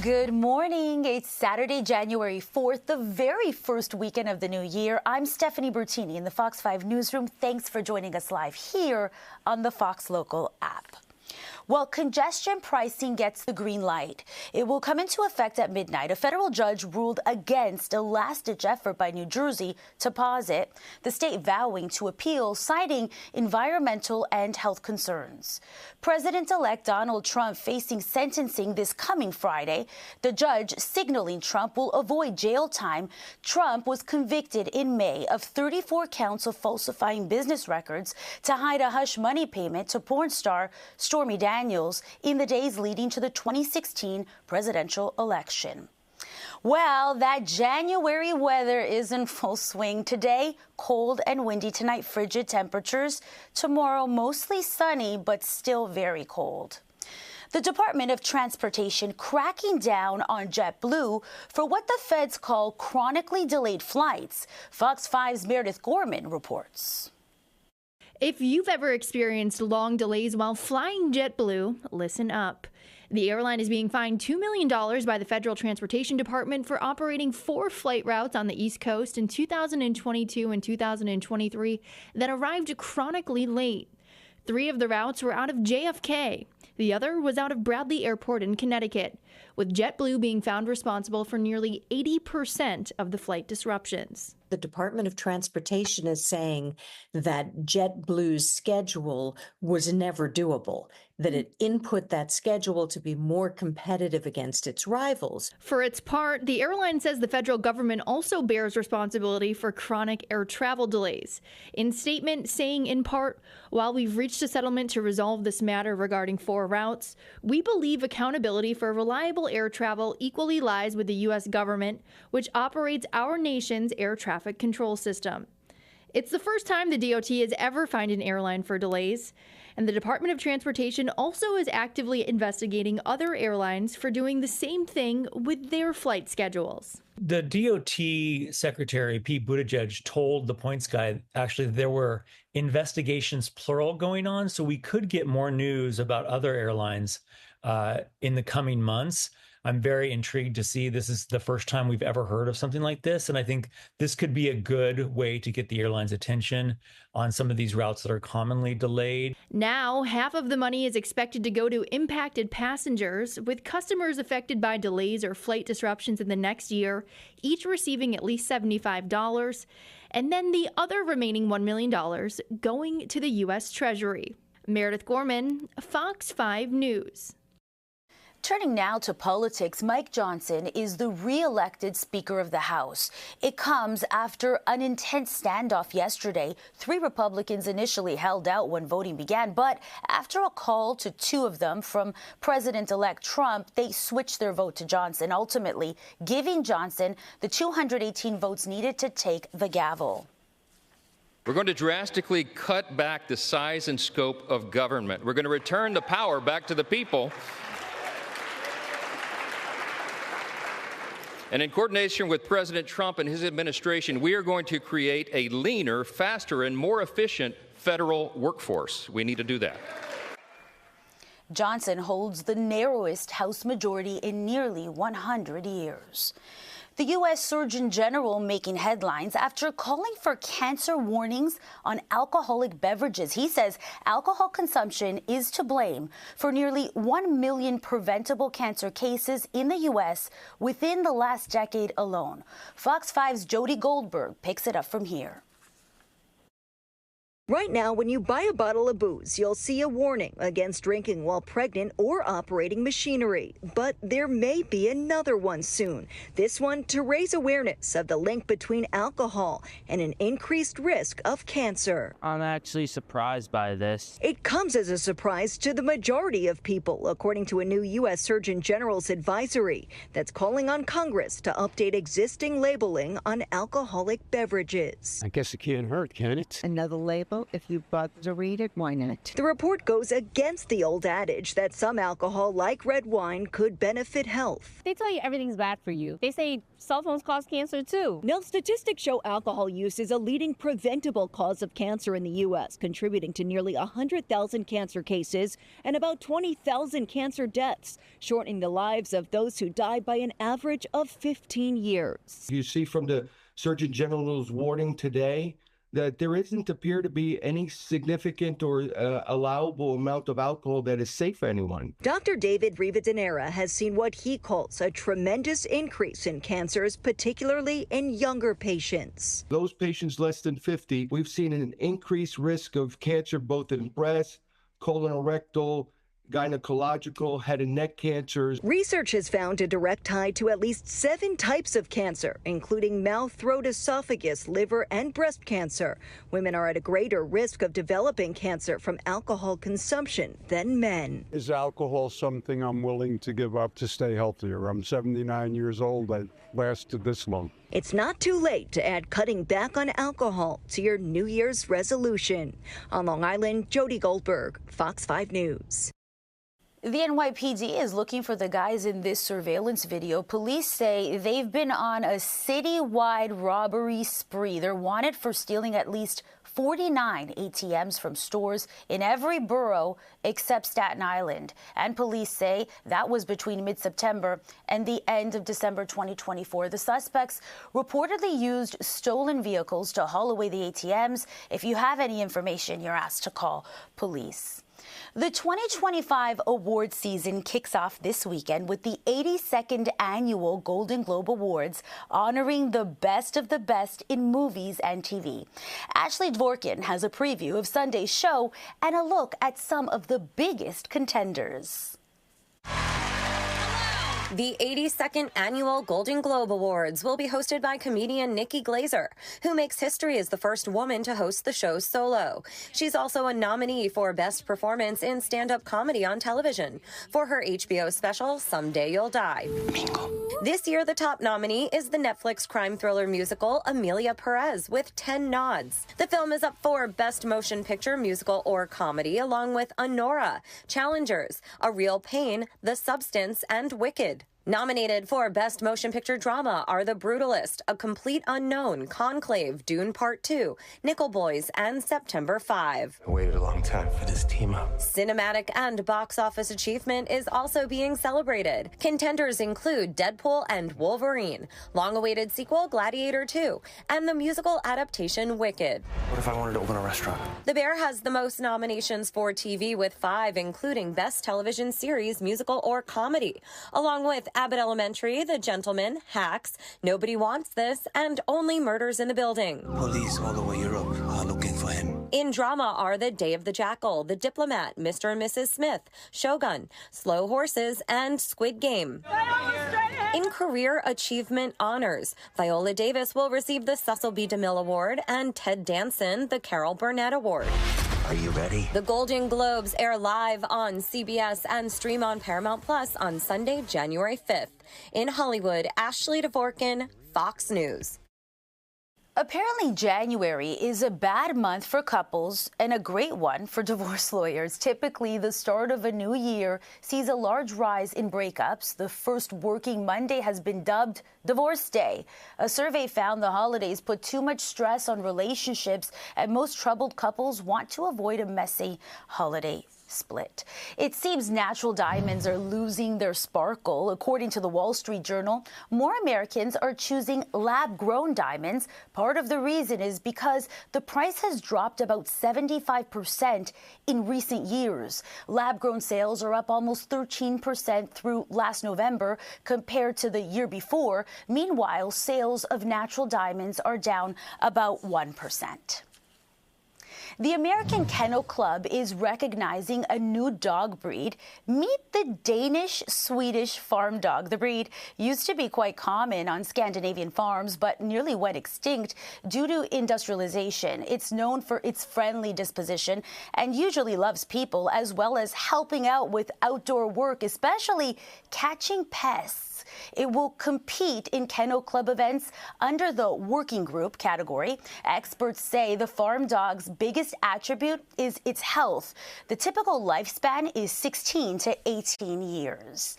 Good morning. It's Saturday, January 4th, the very first weekend of the new year. I'm Stephanie Bertini in the Fox 5 newsroom. Thanks for joining us live here on the Fox Local app. Well, congestion pricing gets the green light. It will come into effect at midnight. A federal judge ruled against a last-ditch effort by New Jersey to pause it, the state vowing to appeal, citing environmental and health concerns. President-elect Donald Trump facing sentencing this coming Friday. The judge signaling Trump will avoid jail time. Trump was convicted in May of 34 counts of falsifying business records to hide a hush money payment to porn star Stormy Daniels in the days leading to the 2016 presidential election. Well, that January weather is in full swing today. Cold and windy tonight, frigid temperatures. Tomorrow, mostly sunny, but still very cold. The Department of Transportation cracking down on JetBlue for what the feds call chronically delayed flights. Fox 5's Meredith Gorman reports. If you've ever experienced long delays while flying JetBlue, listen up. The airline is being fined $2 million by the Federal Transportation Department for operating 4 flight routes on the East Coast in 2022 and 2023 that arrived chronically late. 3 of the routes were out of JFK. The other was out of Bradley Airport in Connecticut, with JetBlue being found responsible for nearly 80% of the flight disruptions. The Department of Transportation is saying that JetBlue's schedule was never doable, that it input that schedule to be more competitive against its rivals. For its part, the airline says the federal government also bears responsibility for chronic air travel delays. In statement saying in part, while we've reached a settlement to resolve this matter regarding 4 routes, we believe accountability for reliable air travel equally lies with the U.S. government, which operates our nation's air traffic control system. It's the first time the DOT has ever fined an airline for delays, and the Department of Transportation also is actively investigating other airlines for doing the same thing with their flight schedules. The DOT Secretary, Pete Buttigieg, told the Points Guy actually there were investigations, plural, going on, so we could get more news about other airlines in the coming months. I'm very intrigued to see. This is the first time we've ever heard of something like this, and I think this could be a good way to get the airline's attention on some of these routes that are commonly delayed. Now, half of the money is expected to go to impacted passengers, with customers affected by delays or flight disruptions in the next year, each receiving at least $75, and then the other remaining $1 million going to the U.S. Treasury. Meredith Gorman, Fox 5 News. Turning now to politics, Mike Johnson is the re-elected Speaker of the House. It comes after an intense standoff yesterday. 3 Republicans initially held out when voting began, but after a call to 2 of them from President-elect Trump, they switched their vote to Johnson, ultimately giving Johnson the 218 votes needed to take the gavel. We're going to drastically cut back the size and scope of government. We're going to return the power back to the people. And in coordination with President Trump and his administration, we are going to create a leaner, faster, and more efficient federal workforce. We need to do that. Johnson holds the narrowest House majority in nearly 100 years. The U.S. Surgeon General making headlines after calling for cancer warnings on alcoholic beverages. He says alcohol consumption is to blame for nearly 1 million preventable cancer cases in the U.S. within the last decade alone. Fox 5's Jody Goldberg picks it up from here. Right now, when you buy a bottle of booze, you'll see a warning against drinking while pregnant or operating machinery. But there may be another one soon. This one to raise awareness of the link between alcohol and an increased risk of cancer. I'm actually surprised by this. It comes as a surprise to the majority of people, according to a new U.S. Surgeon General's advisory that's calling on Congress to update existing labeling on alcoholic beverages. I guess it can't hurt, can it? Another label Well, if you bought to read it, why not? The report goes against the old adage that some alcohol, like red wine, could benefit health. They tell you everything's bad for you. They say cell phones cause cancer too. Now, statistics show alcohol use is a leading preventable cause of cancer in the U.S., contributing to nearly 100,000 cancer cases and about 20,000 cancer deaths, shortening the lives of those who die by an average of 15 years. You see from the Surgeon General's warning today that there doesn't appear to be any significant or allowable amount of alcohol that is safe for anyone. Dr. David Rivadeneira has seen what he calls a tremendous increase in cancers, particularly in younger patients. Those patients less than 50, we've seen an increased risk of cancer both in breast, colorectal, gynecological, head and neck cancers. Research has found a direct tie to at least 7 types of cancer, including mouth, throat, esophagus, liver, and breast cancer. Women are at a greater risk of developing cancer from alcohol consumption than men. Is alcohol something I'm willing to give up to stay healthier? I'm 79 years old. I lasted this long. It's not too late to add cutting back on alcohol to your New Year's resolution. On Long Island, Jody Goldberg, Fox 5 News. The NYPD is looking for the guys in this surveillance video. Police say they've been on a citywide robbery spree. They're wanted for stealing at least 49 ATMs from stores in every borough except Staten Island. And police say that was between mid-September and the end of December 2024. The suspects reportedly used stolen vehicles to haul away the ATMs. If you have any information, you're asked to call police. The 2025 award season kicks off this weekend with the 82nd annual Golden Globe Awards, honoring the best of the best in movies and TV. Ashley Dvorkin has a preview of Sunday's show and a look at some of the biggest contenders. The 82nd Annual Golden Globe Awards will be hosted by comedian Nikki Glazer, who makes history as the first woman to host the show solo. She's also a nominee for Best Performance in Stand-Up Comedy on Television for her HBO special, Someday You'll Die. Bingo. This year, the top nominee is the Netflix crime thriller musical Amelia Perez with 10 nods. The film is up for Best Motion Picture, Musical, or Comedy, along with Honora, Challengers, A Real Pain, The Substance, and Wicked. Nominated for Best Motion Picture Drama are The Brutalist, A Complete Unknown, Conclave, Dune Part 2, Nickel Boys, and September 5. I waited a long time for this team up. Cinematic and box office achievement is also being celebrated. Contenders include Deadpool and Wolverine, long-awaited sequel Gladiator 2, and the musical adaptation Wicked. What if I wanted to open a restaurant? The Bear has the most nominations for TV with 5, including Best Television Series, Musical, or Comedy, along with Abbott Elementary, The Gentleman, Hacks, Nobody Wants This, and Only Murders in the Building. Police all over Europe are looking for him. In drama are The Day of the Jackal, The Diplomat, Mr. and Mrs. Smith, Shogun, Slow Horses, and Squid Game. In career achievement honors, Viola Davis will receive the Cecil B. DeMille Award and Ted Danson the Carol Burnett Award. Are you ready? The Golden Globes air live on CBS and stream on Paramount Plus on Sunday, January 5th. In Hollywood, Ashley Dvorkin, Fox News. Apparently, January is a bad month for couples and a great one for divorce lawyers. Typically, the start of a new year sees a large rise in breakups. The first working Monday has been dubbed Divorce Day. A survey found the holidays put too much stress on relationships, and most troubled couples want to avoid a messy holiday split. It seems natural diamonds are losing their sparkle. According to the Wall Street Journal, more Americans are choosing lab-grown diamonds. Part of the reason is because the price has dropped about 75% in recent years. Lab-grown sales are up almost 13% through last November compared to the year before. Meanwhile, sales of natural diamonds are down about 1%. The American Kennel Club is recognizing a new dog breed. Meet the Danish-Swedish farm dog. The breed used to be quite common on Scandinavian farms, but nearly went extinct due to industrialization. It's known for its friendly disposition and usually loves people, as well as helping out with outdoor work, especially catching pests. dogs. It will compete in Kennel Club events under the working group category. Experts say the farm dog's biggest attribute is its health. The typical lifespan is 16 to 18 years.